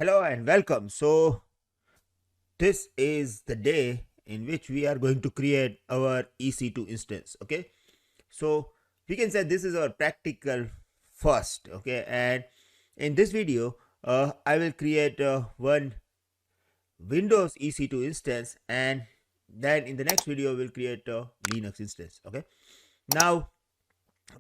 Hello and welcome. So, this is the day in which we are going to create our EC2 instance. Okay, so we can say this is our practical first. Okay, and in this video, I will create one Windows EC2 instance, and then in the next video, we'll create a Linux instance. Okay, now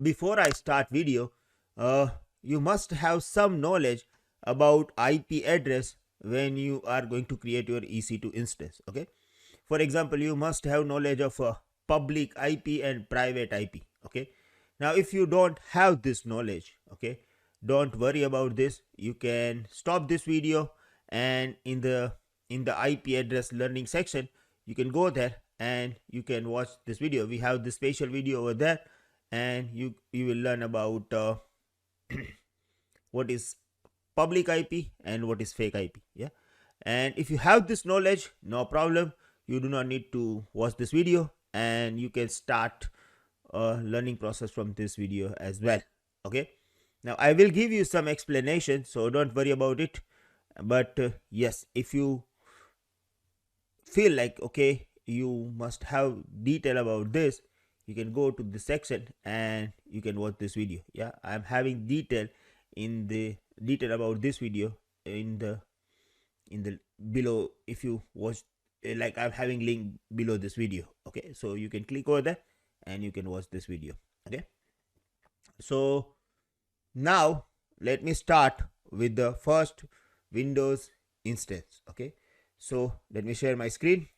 before I start video, uh, you must have some knowledge about IP address when you are going to create your EC2 instance. Okay, for example, you must have knowledge of public IP and private IP. Okay, now if you don't have this knowledge, okay, don't worry about this. You can stop this video, and in the IP address learning section, you can go there and you can watch this video. We have this special video over there, and you will learn about what is public IP and what is fake IP. Yeah, and if you have this knowledge, no problem. You do not need to watch this video, and you can start learning process from this video as well. Okay, now I will give you some explanation, so don't worry about it. But yes, if you feel like okay, you must have detail about this, you can go to the section and you can watch this video. Yeah, I'm having detail about this video in the below. If you watch, like, I'm having link below this video. Okay, so you can click over there and you can watch this video. Okay, so now let me start with the first Windows instance. Okay, so let me share my screen.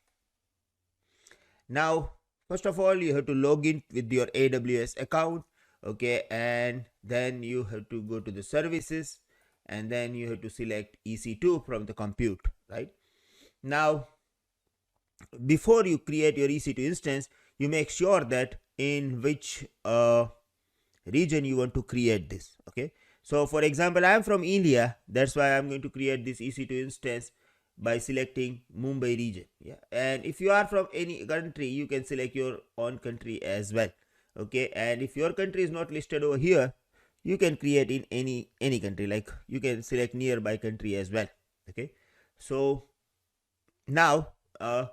Now first of all, you have to log in with your AWS account. Okay, and then you have to go to the services, and then you have to select EC2 from the compute. Right now, before you create your EC2 instance, you make sure that in which region you want to create this. Okay, so for example, I am from India, that's why I'm going to create this EC2 instance by selecting Mumbai region. Yeah, and if you are from any country, you can select your own country as well. Okay, and if your country is not listed over here, you can create in any country, like you can select nearby country as well. Okay, so now I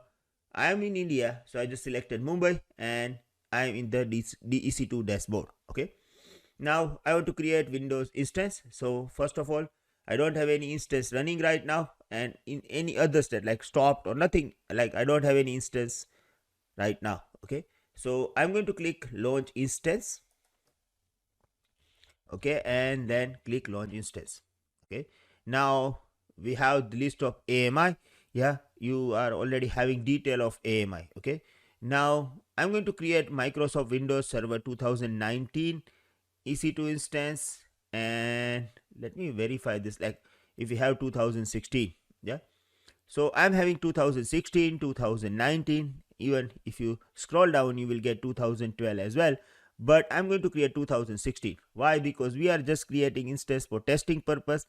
am in India, so I just selected Mumbai and I am in the EC2 dashboard. Okay, now I want to create Windows instance. So first of all, I don't have any instance running right now, and in any other state like stopped or nothing, like I don't have any instance right now. Okay, so I'm going to click launch instance. Okay, and then click launch instance. Okay, now we have the list of AMI. Yeah, you are already having detail of AMI. Okay, now I'm going to create Microsoft Windows Server 2019 EC2 instance, and let me verify this, like if you have 2016. Yeah, so I'm having 2016, 2019. Even if you scroll down, you will get 2012 as well, but I'm going to create 2016. Why? Because we are just creating instance for testing purpose,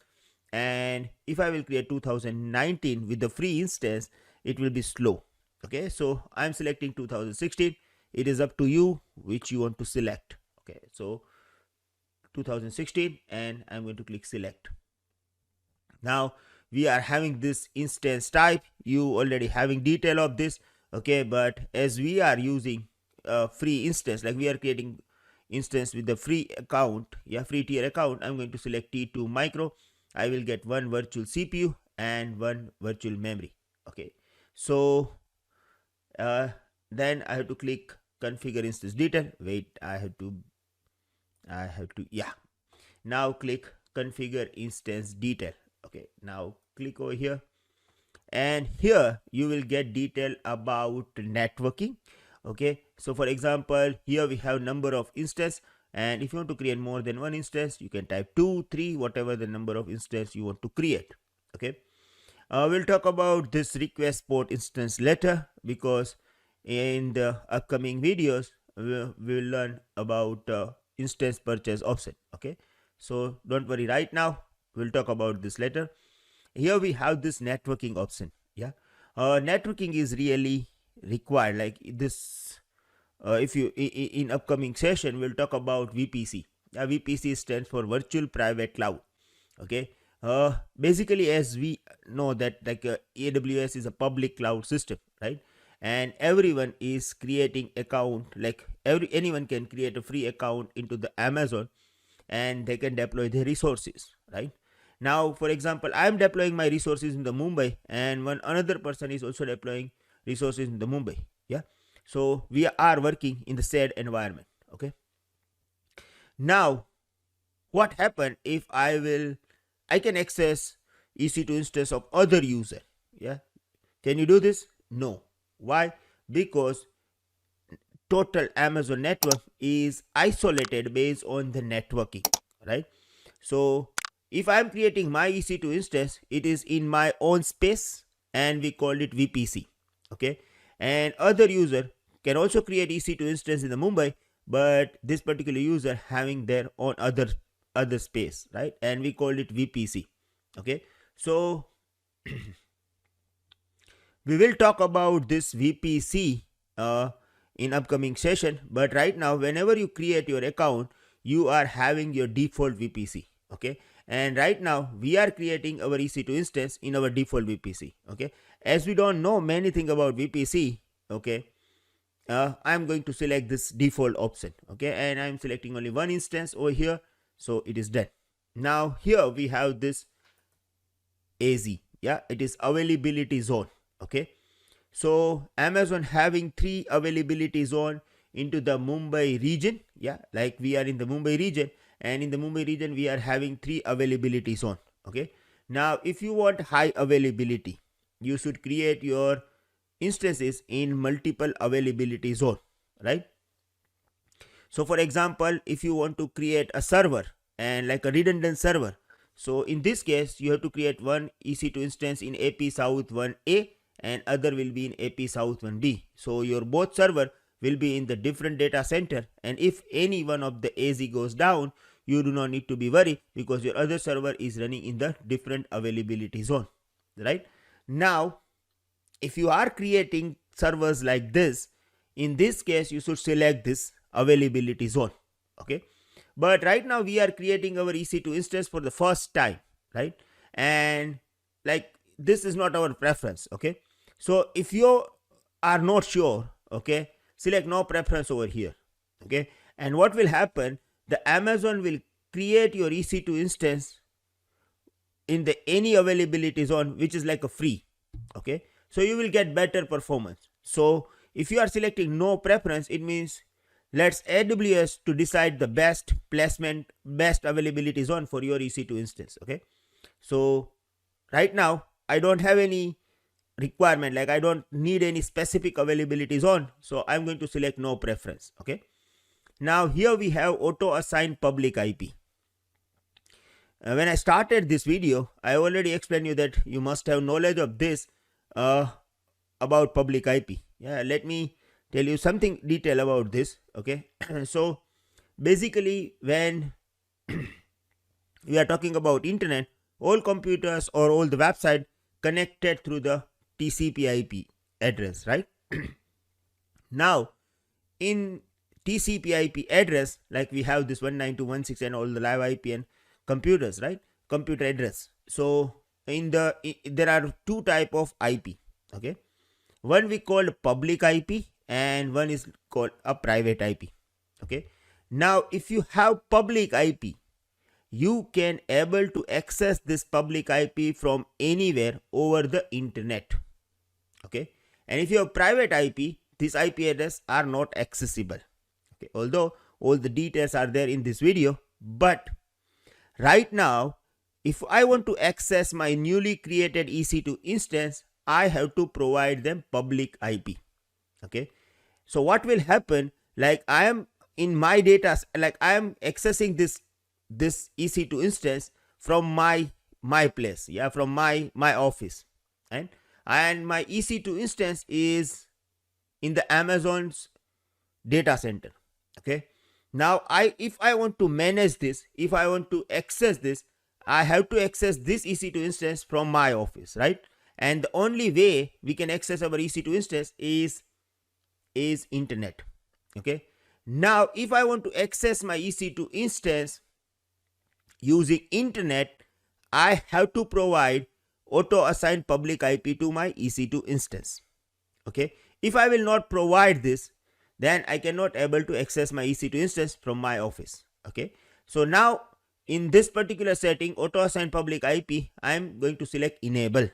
and if I will create 2019 with the free instance, it will be slow. Okay, so I'm selecting 2016. It is up to you which you want to select. Okay, so 2016, and I'm going to click select. Now we are having this instance type. You already having detail of this. Okay, but as we are using a free instance, like we are creating instance with the free account, yeah, free tier account, I'm going to select T2 micro. I will get one virtual CPU and one virtual memory. Okay, so then I have to click configure instance detail. Wait, I have to yeah, now click configure instance detail. Okay, now click over here, and here you will get detail about networking. Okay, so for example, here we have number of instance, and if you want to create more than one instance, you can type 2, 3, whatever the number of instance you want to create. Okay, we'll talk about this request port instance later, because in the upcoming videos we'll learn about instance purchase option. Okay, so don't worry right now, we'll talk about this later. Here we have this networking option. Yeah, networking is really required, like this. If you in upcoming session, we'll talk about VPC. VPC stands for virtual private cloud. Okay, Basically, as we know that like AWS is a public cloud system, right? And everyone is creating account, like anyone can create a free account into the Amazon, and they can deploy their resources, right? Now, for example, I am deploying my resources in the Mumbai, and one another person is also deploying resources in the Mumbai. Yeah, so we are working in the shared environment. Okay. Now, what happen if I can access EC2 instance of other user? Yeah, can you do this? No. Why? Because total Amazon network is isolated based on the networking, right? So if I'm creating my EC2 instance, it is in my own space and we call it VPC. Okay. And other user can also create EC2 instance in the Mumbai, but this particular user having their own other space, right? And we call it VPC. Okay. So we will talk about this VPC in upcoming session, but right now whenever you create your account, you are having your default VPC. Okay, and right now we are creating our EC2 instance in our default VPC. Okay, as we don't know many things about VPC, okay, I'm going to select this default option. Okay, and I'm selecting only one instance over here, so it is done. Now here we have this AZ. Yeah, it is availability zone. Okay, so Amazon having 3 availability zone into the Mumbai region. Yeah, like we are in the Mumbai region, and in the Mumbai region we are having 3 availability zone. Okay, now if you want high availability, you should create your instances in multiple availability zone, right? So for example, if you want to create a server and like a redundant server, so in this case you have to create one EC2 instance in AP South 1A and other will be in AP South 1B. So your both server will be in the different data center, and if any one of the AZ goes down, you do not need to be worried because your other server is running in the different availability zone, right? Now if you are creating servers like this, in this case you should select this availability zone. Okay, but right now we are creating our EC2 instance for the first time, right? And like this is not our preference. Okay, so if you are not sure, okay, select no preference over here. Okay, and what will happen, the Amazon will create your EC2 instance in the any availability zone which is like a free. Okay, so you will get better performance. So if you are selecting no preference, it means let's AWS to decide the best placement, best availability zone for your EC2 instance. Okay, so right now I don't have any requirement, like I don't need any specific availability zone, so I'm going to select no preference. Okay, now here we have auto assign public IP. When I started this video, I already explained you that you must have knowledge of this about public IP. Yeah, let me tell you something detail about this. Okay, so basically when we are talking about internet, all computers or all the website connected through the TCP/IP address, right? Now in TCP/IP address, like we have this 192.168 and all the live IP and computers, right? Computer address. So there are two type of IP. Okay, one we call public IP and one is called a private IP. Okay, now if you have public IP, you can able to access this public IP from anywhere over the internet. Okay, and if you have private IP, these IP address are not accessible. Okay, although all the details are there in this video, but right now if I want to access my newly created EC2 instance, I have to provide them public IP. Okay, so what will happen, like I am in my data, like I am accessing this EC2 instance from my place, yeah, from my office, and my EC2 instance is in the Amazon's data center. Okay, now if I want to manage this, if I want to access this, I have to access this EC2 instance from my office, right? And the only way we can access our EC2 instance is internet. Okay, now if I want to access my EC2 instance using internet, I have to provide auto assign public IP to my EC2 instance. Okay, if I will not provide this, then I cannot able to access my EC2 instance from my office. Okay, so now in this particular setting, auto assign public IP, I am going to select enable.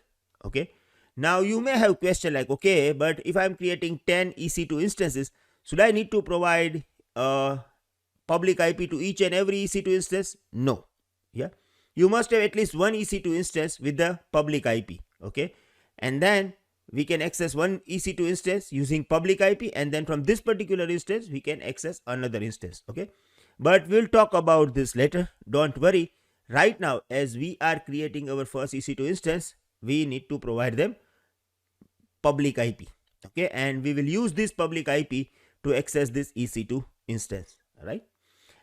Okay, now you may have question like, okay, but if I am creating 10 EC2 instances, should I need to provide public IP to each and every EC2 instance? No. Yeah, you must have at least one EC2 instance with the public IP. Okay, and then we can access one EC2 instance using public IP, and then from this particular instance we can access another instance. Okay, but we'll talk about this later. Don't worry. Right now, as we are creating our first EC2 instance, we need to provide them public IP. Okay, and we will use this public IP to access this EC2 instance. All right.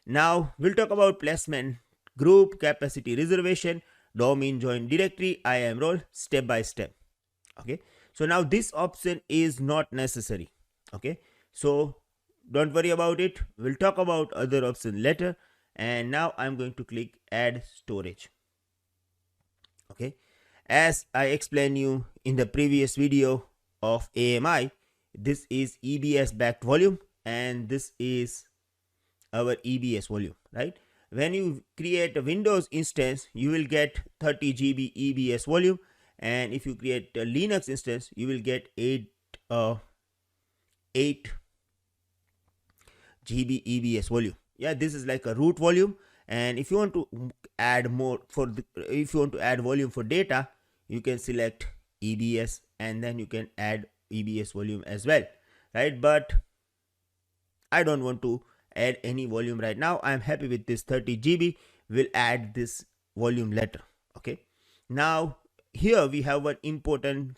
Now we'll talk about placement, group, capacity reservation, domain join directory, IAM role, step by step. Okay, so now this option is not necessary. Okay, so don't worry about it. We'll talk about other options later. And now I'm going to click add storage. Okay, as I explained you in the previous video of AMI, this is EBS backed volume and this is our EBS volume, right? When you create a Windows instance, you will get 30 GB EBS volume, and if you create a Linux instance, you will get 8 GB EBS volume. Yeah, this is like a root volume, and if you want to add more if you want to add volume for data, you can select EBS and then you can add EBS volume as well, right? But I don't want to add any volume right now. I'm happy with this 30 GB. We'll add this volume later. Okay, now here we have one important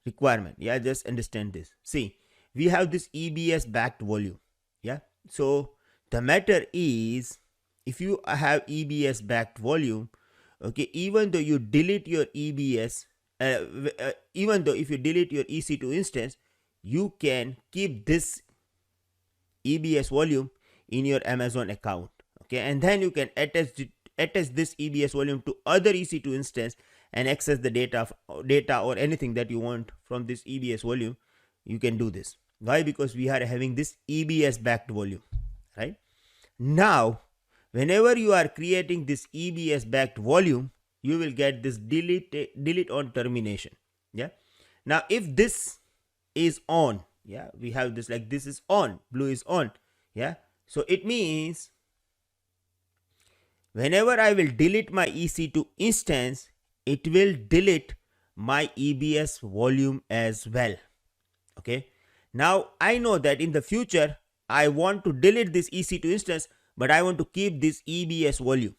requirement. Yeah, just understand this. See, we have this EBS backed volume. Yeah, so the matter is, if you have EBS backed volume, okay, even though you delete your EBS, even though if you delete your EC2 instance, you can keep this EBS volume in your Amazon account. Okay, and then you can attach this EBS volume to other EC2 instance and access the data or anything that you want from this EBS volume. You can do this. Why? Because we are having this EBS backed volume, right? Now, whenever you are creating this EBS backed volume, you will get this delete on termination. Yeah. Now, if this is on, yeah, we have this like this is on, blue is on. Yeah. So it means whenever I will delete my EC2 instance, it will delete my EBS volume as well. Okay. Now I know that in the future I want to delete this EC2 instance, but I want to keep this EBS volume.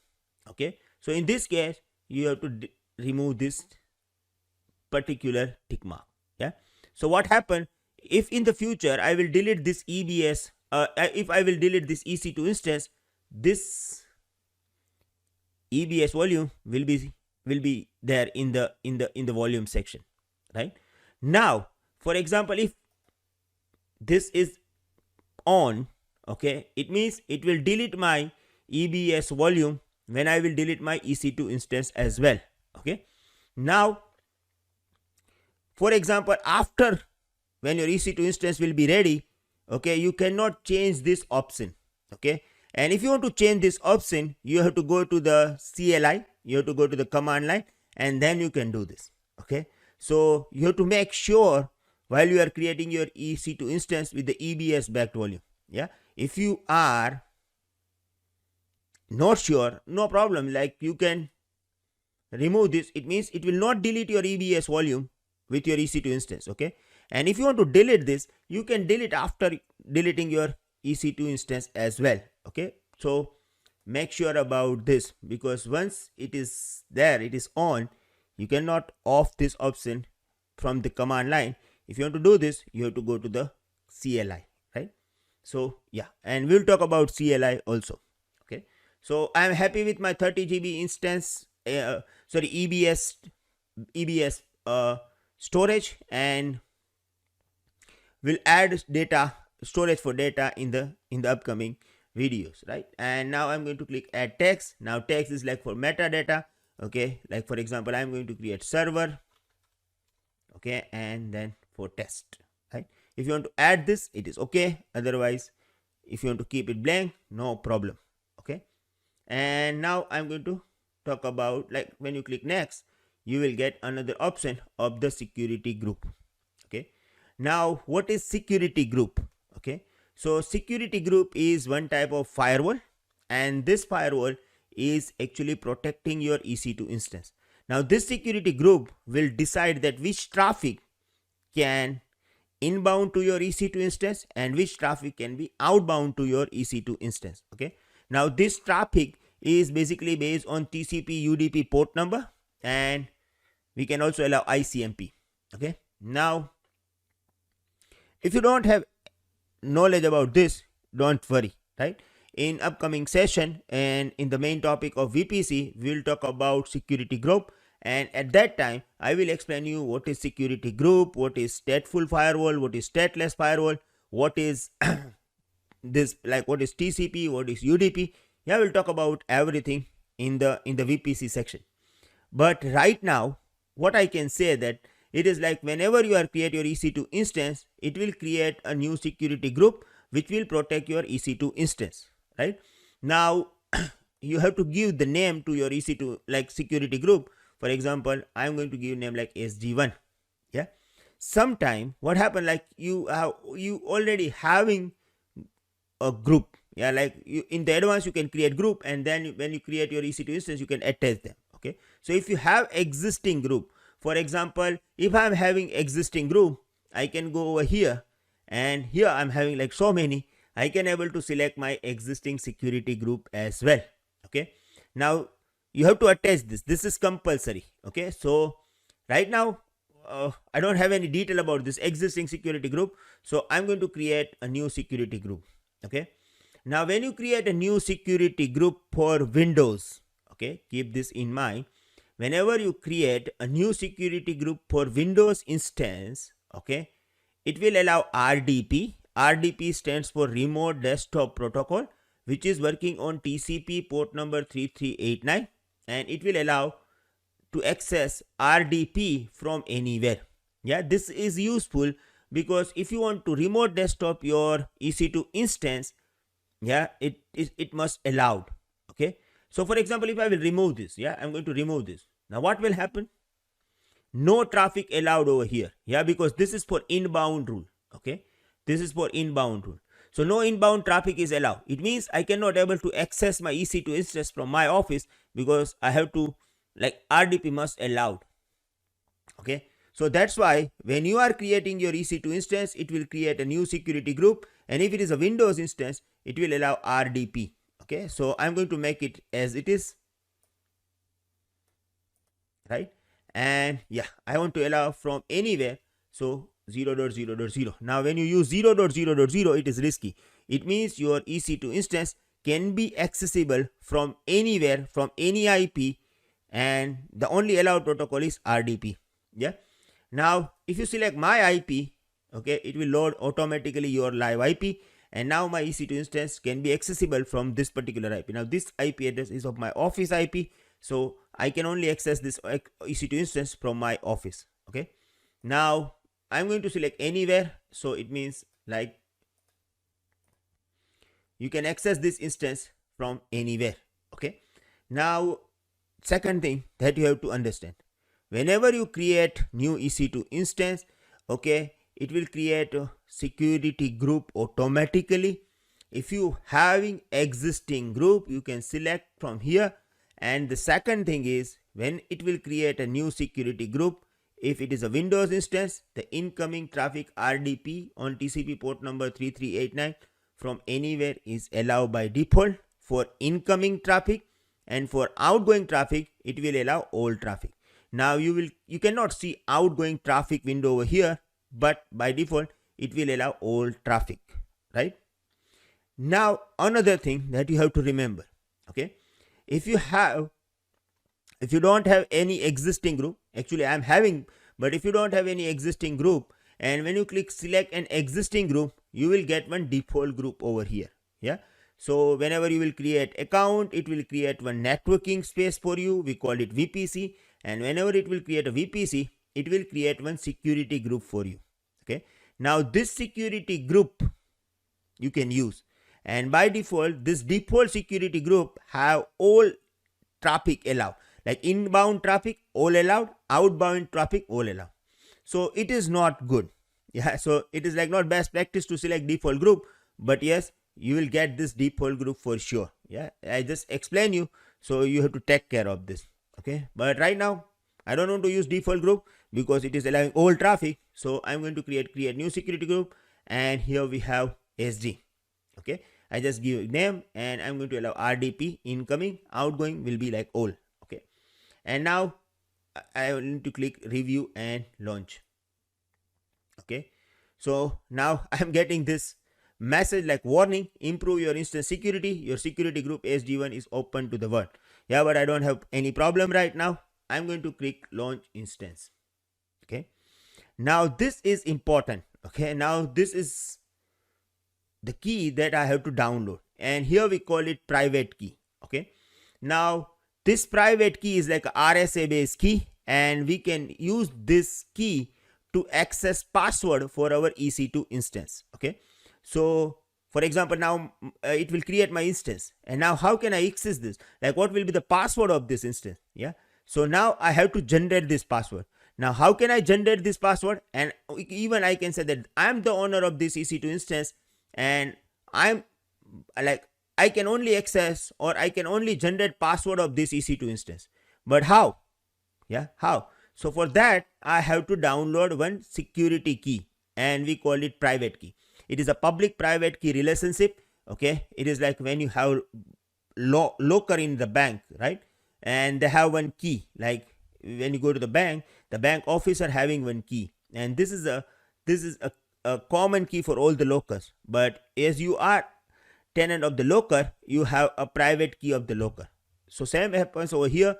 Okay. So in this case, you have to remove this particular tick mark. Yeah. So what happened if in the future I will delete this EBS? If I will delete this EC2 instance, this EBS volume will be there in the volume section, right? Now, for example, if this is on, okay, it means it will delete my EBS volume when I will delete my EC2 instance as well. Okay, now for example, after when your EC2 instance will be ready, okay, you cannot change this option. Okay, and if you want to change this option, you have to go to the CLI, you have to go to the command line, and then you can do this. Okay, so you have to make sure while you are creating your EC2 instance with the EBS backed volume. Yeah, if you are not sure, no problem, like you can remove this. It means it will not delete your EBS volume with your EC2 instance. Okay, and if you want to delete this, you can delete after deleting your EC2 instance as well. Okay, so make sure about this, because once it is there, it is on, you cannot off this option from the command line. If you want to do this, you have to go to the CLI, right? So yeah, and we'll talk about CLI also. Okay, so I'm happy with my 30 GB instance, EBS storage, and we'll add data storage for data in the upcoming videos, right? And now I'm going to click add text. Now text is like for metadata. Okay, like for example, I'm going to create server, okay, and then for test, right? If you want to add this, it is okay. Otherwise, if you want to keep it blank, no problem. Okay, and now I'm going to talk about, like, when you click next, you will get another option of the security group. Okay, now what is security group? Okay, so security group is one type of firewall, and this firewall is actually protecting your EC2 instance. Now this security group will decide that which traffic can inbound to your EC2 instance and which traffic can be outbound to your EC2 instance. Okay, now this traffic is basically based on TCP UDP port number, and we can also allow ICMP. Okay, now if you don't have knowledge about this, don't worry, right? In upcoming session and in the main topic of VPC, we'll talk about security group, and at that time I will explain you what is security group, what is stateful firewall, what is stateless firewall, what is this, like what is TCP, what is UDP. Yeah, we'll talk about everything in the VPC section. But right now, what I can say that it is like whenever you are create your EC2 instance, it will create a new security group which will protect your EC2 instance, right? Now you have to give the name to your EC2 like security group. For example, I'm going to give name like SG1. Yeah, sometime what happened, like you already having a group. Yeah, like you in the advance you can create group, and then when you create your EC2 instance you can attach them. Okay, so if you have existing group, for example, if I'm having existing group, I can go over here, and here I'm having like so many, I can able to select my existing security group as well. Okay, now you have to attach this is compulsory. Okay, so right now I don't have any detail about this existing security group, so I'm going to create a new security group. Okay, now when you create a new security group for Windows, okay, keep this in mind. Whenever you create a new security group for Windows instance, okay, it will allow RDP. RDP stands for Remote Desktop Protocol, which is working on TCP port number 3389, and it will allow to access RDP from anywhere. Yeah, this is useful because if you want to remote desktop your EC2 instance, yeah, it must allowed. Okay, so for example, if I will remove this, yeah, I'm going to remove this. Now what will happen? No traffic allowed over here. Yeah, because this is for inbound rule. Okay, this is for inbound rule. So no inbound traffic is allowed. It means I cannot able to access my EC2 instance from my office because I have to, like, RDP must allowed. Okay, so that's why when you are creating your EC2 instance, it will create a new security group, and if it is a Windows instance, it will allow RDP. Okay, so I'm going to make it as it is, right? And yeah, I want to allow from anywhere, so 0.0.0. Now when you use 0.0.0, it is risky. It means your EC2 instance can be accessible from anywhere, from any IP, and the only allowed protocol is RDP. Yeah, now if you select my IP, okay, it will load automatically your live IP, and now my EC2 instance can be accessible from this particular IP. Now this IP address is of my office IP, so I can only access this EC2 instance from my office. Okay, now I'm going to select anywhere, so it means like you can access this instance from anywhere. Okay, now second thing that you have to understand, whenever you create new EC2 instance, okay, it will create a security group automatically. If you having existing group, you can select from here. And the second thing is, when it will create a new security group, if it is a Windows instance, the incoming traffic RDP on TCP port number 3389 from anywhere is allowed by default for incoming traffic, and for outgoing traffic it will allow all traffic. Now you cannot see outgoing traffic window over here, but by default it will allow all traffic, right? Now another thing that you have to remember, okay, if you don't have any existing group, actually I'm having, but if you don't have any existing group, and when you click select an existing group, you will get one default group over here. Yeah, So whenever you will create account, it will create one networking space for you. We call it VPC. And whenever it will create a VPC, it will create one security group for you. Okay. Now this security group you can use. And by default, this default security group have all traffic allowed. Like inbound traffic, all allowed. Outbound traffic, all allowed. So it is not good. Yeah, so it is like not best practice to select default group, but yes, you will get this default group for sure. Yeah, I just explain you, so you have to take care of this. Okay, but right now I don't want to use default group because it is allowing all traffic. So I'm going to create new security group, and here we have SG. Okay, I just give name, and I'm going to allow RDP incoming, outgoing will be like all. Okay, and now I will need to click review and launch. Okay, so now I'm getting this message like warning, improve your instance security, your security group SG1 is open to the world. Yeah, but I don't have any problem right now. I'm going to click launch instance. Okay, now this is important. Okay, now this is the key that I have to download, and here we call it private key. Okay, now this private key is like a RSA based key, and we can use this key to access password for our EC2 instance. Okay, so for example, now it will create my instance, and now how can I access this? Like what will be the password of this instance? Yeah, so now I have to generate this password. Now how can I generate this password? And even I can say that I'm the owner of this EC2 instance, and I'm like I can only access or I can only generate password of this EC2 instance. But how? Yeah, how? So for that I have to download one security key, and we call it private key. It is a public private key relationship. Okay, it is like when you have locker in the bank, right? And they have one key. Like when you go to the bank officer having one key, and this is a common key for all the lockers. But as you are tenant of the locker, you have a private key of the locker. So same happens over here,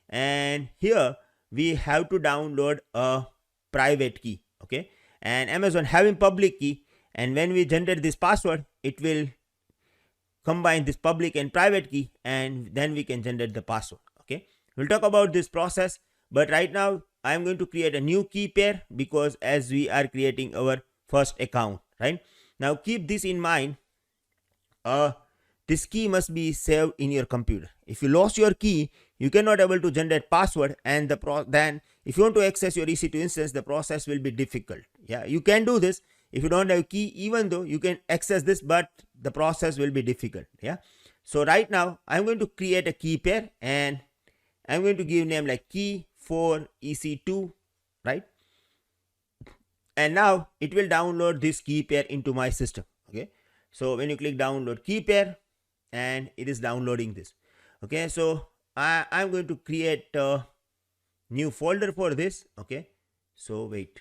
and here we have to download a private key. Okay, and Amazon having public key, and when we generate this password, it will combine this public and private key, and then we can generate the password. Okay, we'll talk about this process, but right now I'm going to create a new key pair because as we are creating our first account. Right now, keep this in mind. This key must be saved in your computer. If you lost your key, you cannot able to generate password, and then if you want to access your EC2 instance, the process will be difficult. Yeah, you can do this if you don't have key, even though you can access this, but the process will be difficult. Yeah, so right now I'm going to create a key pair, and I'm going to give name like key for EC2, right? And now it will download this key pair into my system. Okay, so when you click download key pair, and it is downloading this. Okay, so I'm going to create a new folder for this. Okay, so wait,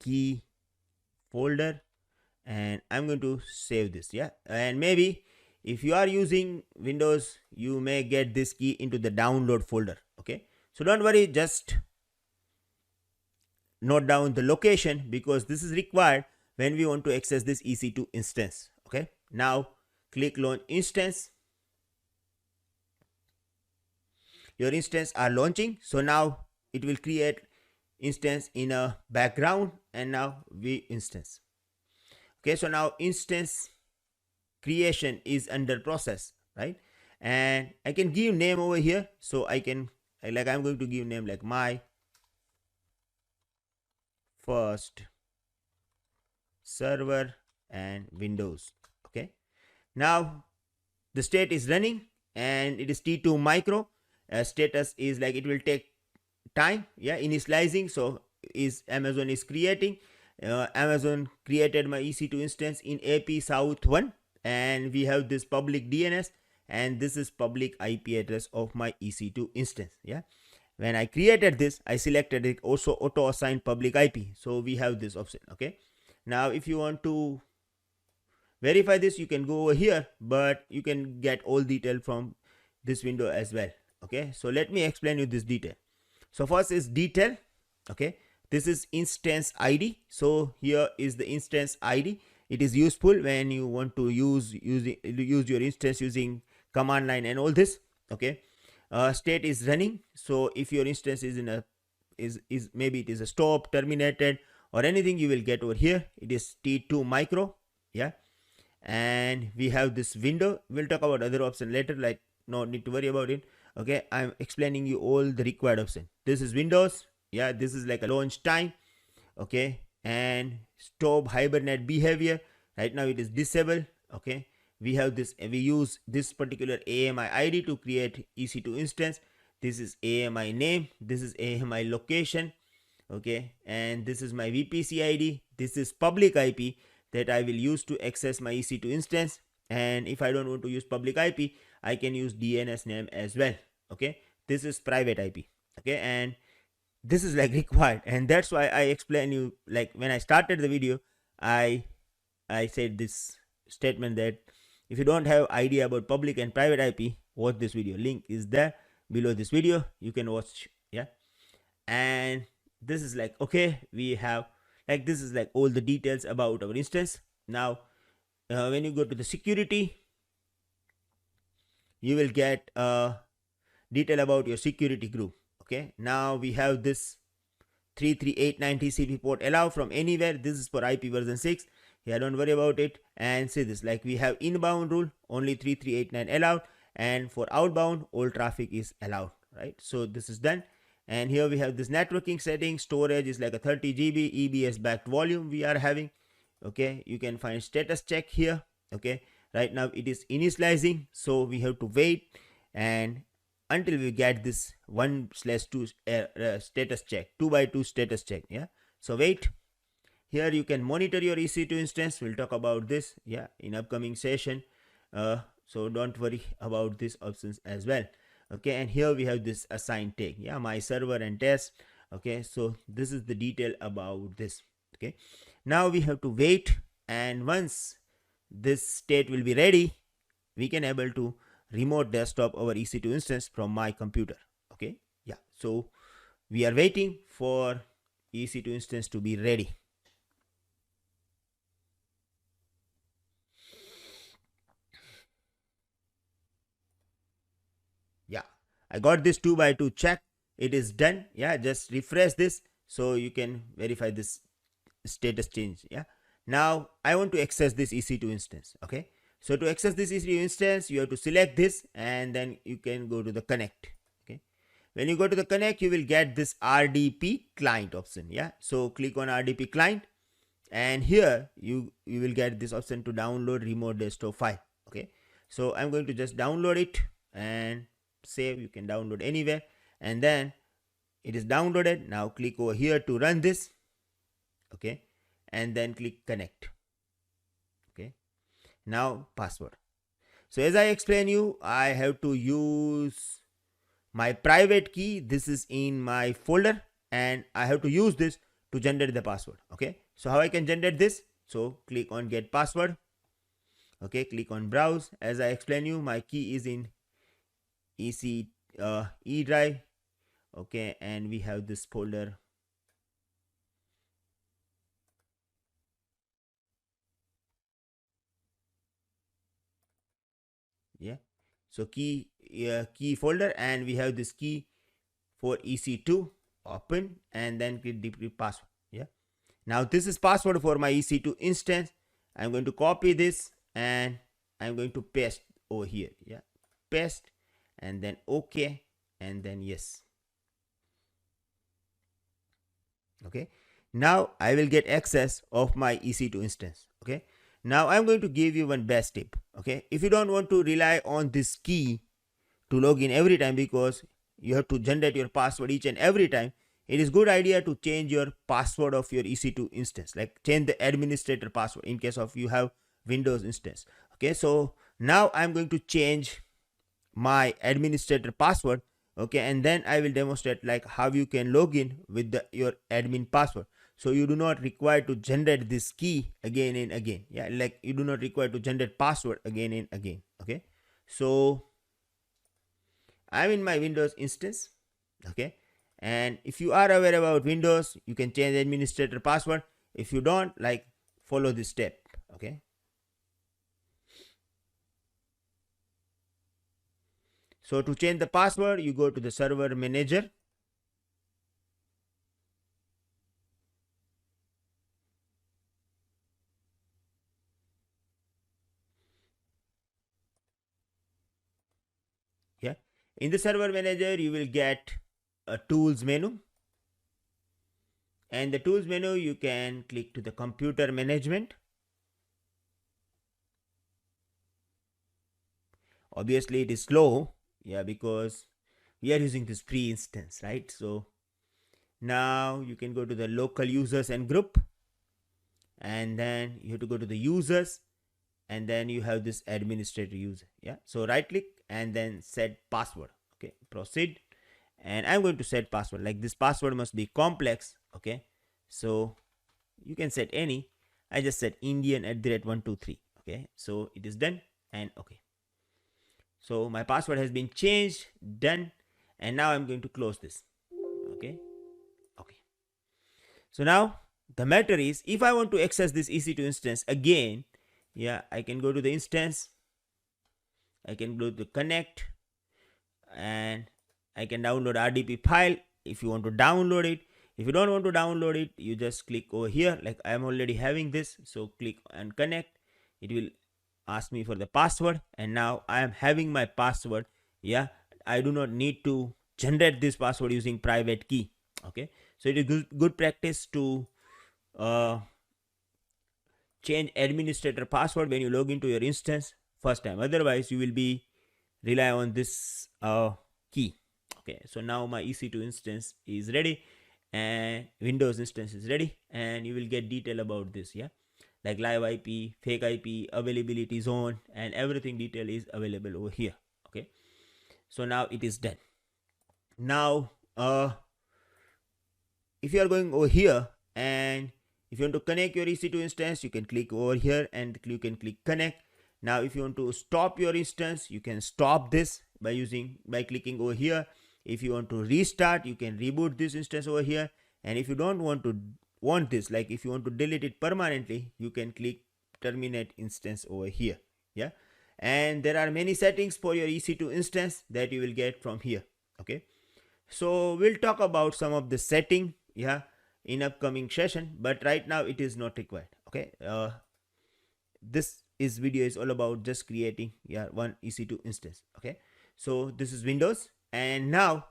key folder, and I'm going to save this. Yeah, and maybe if you are using Windows, you may get this key into the download folder. Okay, so don't worry, just note down the location because this is required when we want to access this EC2 instance. Okay, now click launch instance. Your instance are launching, so now it will create instance in a background, and now we instance. Okay, so now instance creation is under process, right? And I can give name over here, so I can I'm going to give name like my first server and Windows. Okay, now the state is running, and it is T2 micro. Status is like it will take time. Yeah, initializing. So is Amazon is creating. Amazon created my EC2 instance in AP South 1, and we have this public DNS, and this is public IP address of my EC2 instance. Yeah, when I created this, I selected it also auto assign public IP, so we have this option. Okay, now if you want to verify this, you can go over here, but you can get all detail from this window as well. Okay, so let me explain you this detail. So first is detail. Okay, this is instance ID. So here is the instance ID, it is useful when you want to use your instance using command line and all this. Okay, state is running. So if your instance is in a is maybe it is a stop, terminated, or anything, you will get over here. It is T2 micro. Yeah, and we have this window. We'll talk about other option later, like no need to worry about it. Okay, I'm explaining you all the required option. This is Windows. Yeah, this is like a launch time. Okay, and stop hibernate behavior. Right now it is disabled. Okay, we have this, we use this particular AMI ID to create EC2 instance. This is AMI name, this is AMI location. Okay, and this is my VPC ID. This is public IP that I will use to access my EC2 instance. And if I don't want to use public IP, I can use DNS name as well. Okay, this is private IP. Okay, and this is like required, and that's why I explain you, like when I started the video, I said this statement that if you don't have idea about public and private IP, watch this video. Link is there below this video, you can watch. Yeah, and this is like, okay, we have like, this is like all the details about our instance. Now when you go to the security, you will get detail about your security group. Okay, now we have this 33890 TCP port allow from anywhere. This is for IP version 6. Yeah, don't worry about it. And see this, like we have inbound rule, only 3389 allowed, and for outbound all traffic is allowed, right? So this is done. And here we have this networking settings. Storage is like a 30 GB Ebs backed volume we are having. Okay, you can find status check here. Okay, right now it is initializing, so we have to wait and until we get this 1/2 status check, 2x2 status check. Yeah, so wait. Here you can monitor your EC2 instance. We'll talk about this, yeah, in upcoming session. So don't worry about these options as well. Okay, and here we have this assign tag. Yeah, my server and test. Okay, so this is the detail about this. Okay, now we have to wait, and once this state will be ready, we can able to remote desktop our EC2 instance from my computer. Okay, yeah, so we are waiting for EC2 instance to be ready. Yeah, I got this 2x2 check. It is done. Yeah, just refresh this so you can verify this status change. Yeah, now I want to access this EC2 instance. Okay, so to access this EC2 instance, you have to select this and then you can go to the connect. Okay, when you go to the connect, you will get this RDP client option. Yeah, so click on RDP client, and here you will get this option to download remote desktop file. Okay, so I'm going to just download it and save. You can download anywhere, and then it is downloaded. Now click over here to run this. Okay, and then click connect. Okay, now password. So as I explain you, I have to use my private key. This is in my folder, and I have to use this to generate the password. Okay, so how I can generate this? So click on get password. Okay, click on browse. As I explain you, my key is in E drive. Okay, and we have this folder. Yeah, so key folder, and we have this key for EC2. Open and then click decrypt password. Yeah, now this is password for my EC2 instance. I'm going to copy this and I'm going to paste over here. Yeah, paste, and then okay, and then yes. Okay, now I will get access of my EC2 instance. Okay, now I'm going to give you one best tip. Okay, if you don't want to rely on this key to log in every time, because you have to generate your password each and every time, it is good idea to change your password of your EC2 instance, like change the administrator password in case of you have Windows instance. Okay, so now I'm going to change my administrator password. Okay, and then I will demonstrate like how you can log in with your admin password. So you do not require to generate this key again and again. Yeah, like you do not require to generate password again and again. Okay, so I'm in my Windows instance. Okay, and if you are aware about Windows, you can change administrator password. If you don't, like follow this step. Okay. So to change the password, you go to the server manager. Yeah. In the server manager, you will get a tools menu. And the tools menu, you can click to the computer management. Obviously, it is slow. Yeah, because we are using this free instance, right? So now you can go to the local users and group. And then you have to go to the users. And then you have this administrator user. Yeah. So right click and then set password. Okay. Proceed. And I'm going to set password. Like this password must be complex. Okay. So you can set any. I just set Indian @123. Okay. So it is done. And okay. So my password has been changed. Done. And now I'm going to close this. Okay. Okay. So now the matter is, if I want to access this EC2 instance again, yeah, I can go to the instance. I can go to connect and I can download RDP file if you want to download it. If you don't want to download it, you just click over here. Like I am already having this, so click and connect. It will ask me for the password, and now I am having my password. Yeah, I do not need to generate this password using private key. Okay, so it is good practice to change administrator password when you log into your instance first time. Otherwise, you will be rely on this key. Okay, so now my EC2 instance is ready and Windows instance is ready, and you will get detail about this. Yeah, like live IP, fake IP, availability zone, and everything detail is available over here. Okay, so now it is done. Now if you are going over here and if you want to connect your EC2 instance, you can click over here and you can click connect. Now if you want to stop your instance, you can stop this by clicking over here. If you want to restart, you can reboot this instance over here. And if you don't want this, like if you want to delete it permanently, you can click terminate instance over here. Yeah, and there are many settings for your EC2 instance that you will get from here. Okay, so we'll talk about some of the setting, yeah, in upcoming session, but right now it is not required. Okay, this video is all about just creating, yeah, one EC2 instance. Okay, so this is Windows, and now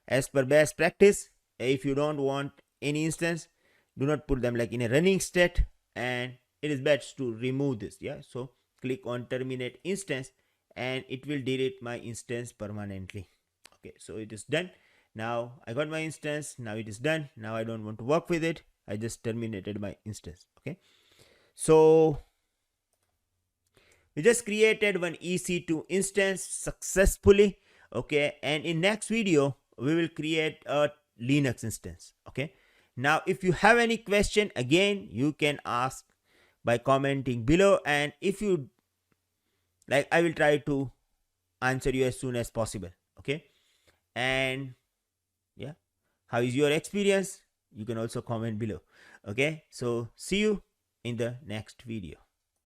as per best practice, if you don't want any instance, do not put them like in a running state, and it is best to remove this. Yeah, so click on terminate instance and it will delete my instance permanently. Okay, so it is done. Now I got my instance. Now it is done. Now I don't want to work with it. I just terminated my instance. Okay, so we just created one EC2 instance successfully. Okay, and in next video we will create a Linux instance. Okay, now if you have any question, again you can ask by commenting below, and if you like, I will try to answer you as soon as possible. Okay, and yeah, how is your experience? You can also comment below. Okay, so see you in the next video.